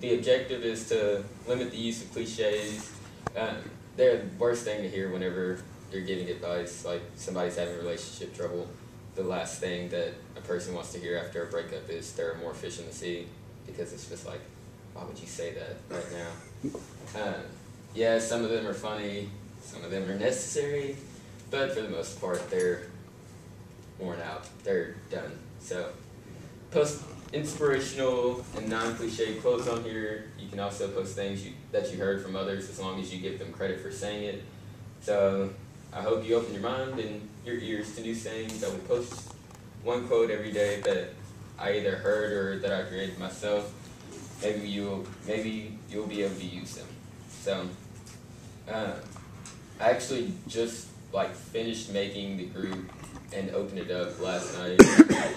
the objective is to limit the use of cliches. They're the worst thing to hear whenever you're giving advice, like somebody's having relationship trouble. The last thing that a person wants to hear after a breakup is there are more fish in the sea, because it's just like, why would you say that right now? Yeah, some of them are funny, some of them are necessary, but for the most part, they're worn out. They're done. So, post inspirational and non-cliche quotes on here. You can also post things that you heard from others, as long as you give them credit for saying it. So, I hope you open your mind and your ears to new sayings. I will post one quote every day that I either heard or that I created myself. Maybe you'll be able to use them. So, I actually just finished making the group and opened it up last night,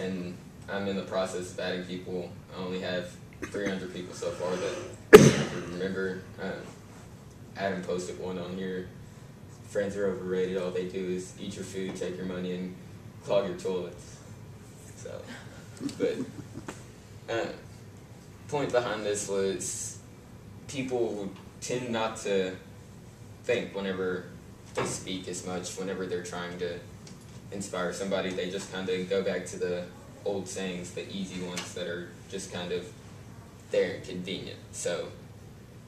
and I'm in the process of adding people. I only have 300 people so far that I can remember. Adam posted one on here. Friends are overrated. All they do is eat your food, take your money, and clog your toilets. So, but point behind this was people tend not to think whenever they speak as much. Whenever they're trying to inspire somebody, they just kind of go back to the old sayings, the easy ones that are just kind of there and convenient. So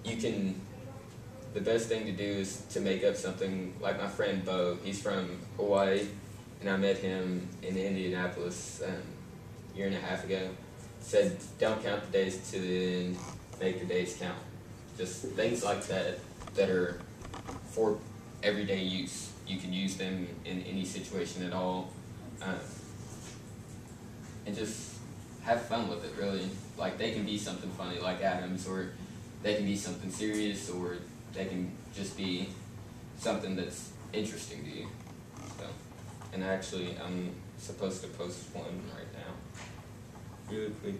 the best thing to do is to make up something. Like my friend Bo, he's from Hawaii, and I met him in Indianapolis a year and a half ago. Said, don't count the days to the end, make the days count. Just things like that are for everyday use. You can use them in any situation at all. And just have fun with it, really. Like, they can be something funny like Adam's, or they can be something serious, or they can just be something that's interesting to you. So, and actually, I'm supposed to post one right now, really quick,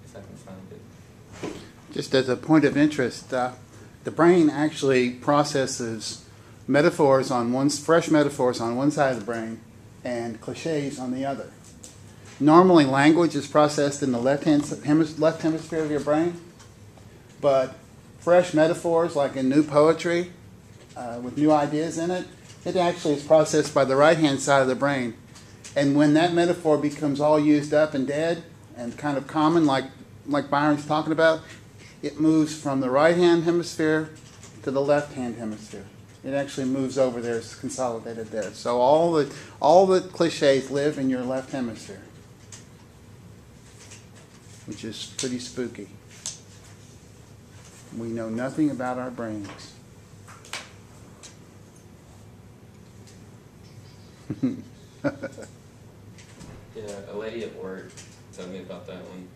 if I can find it. Just as a point of interest, the brain actually processes fresh metaphors on one side of the brain and cliches on the other. Normally, language is processed in the left hemisphere of your brain, but fresh metaphors, like in new poetry, with new ideas in it, it actually is processed by the right-hand side of the brain. And when that metaphor becomes all used up and dead and kind of common, like Byron's talking about, it moves from the right-hand hemisphere to the left-hand hemisphere. It actually moves over there, it's consolidated there. So all the cliches live in your left hemisphere, which is pretty spooky. We know nothing about our brains. Yeah, a lady at work told me about that one.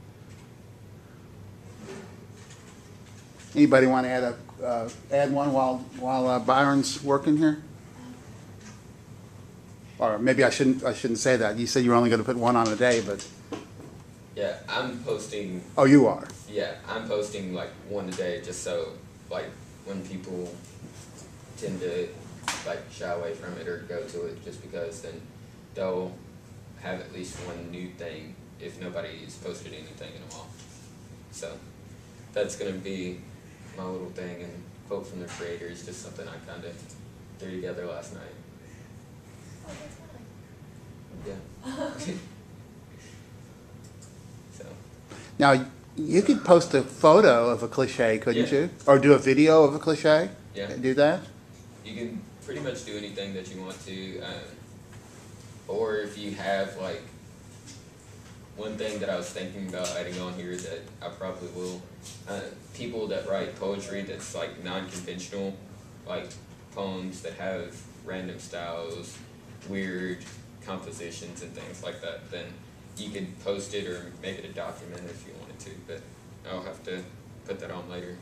Anybody want to add one while Byron's working here? Or maybe I shouldn't say that. You said you were only going to put one on a day, but yeah, I'm posting. Oh, you are. Yeah, I'm posting one a day, just so when people tend to shy away from it or go to it, just because then they'll have at least one new thing if nobody's posted anything in a while. So that's gonna be my little thing, and quote from the creator is just something I kind of threw together last night. Oh, that's Yeah. So. Now, you could post a photo of a cliche, couldn't Yeah. you? Or do a video of a cliche? Yeah. Do that? You can pretty much do anything that you want to, or if you have one thing that I was thinking about adding on here that I probably will, people that write poetry that's non-conventional, poems that have random styles, weird compositions and things like that, then you could post it or make it a document if you wanted to, but I'll have to put that on later,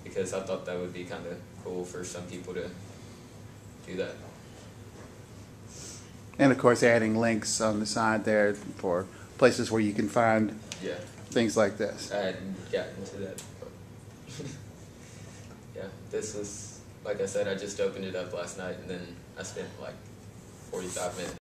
because I thought that would be kind of cool for some people to do that. And of course, adding links on the side there for places where you can find things like this. I hadn't gotten to that, but yeah, this was, like I said, I just opened it up last night, and then I spent 45 minutes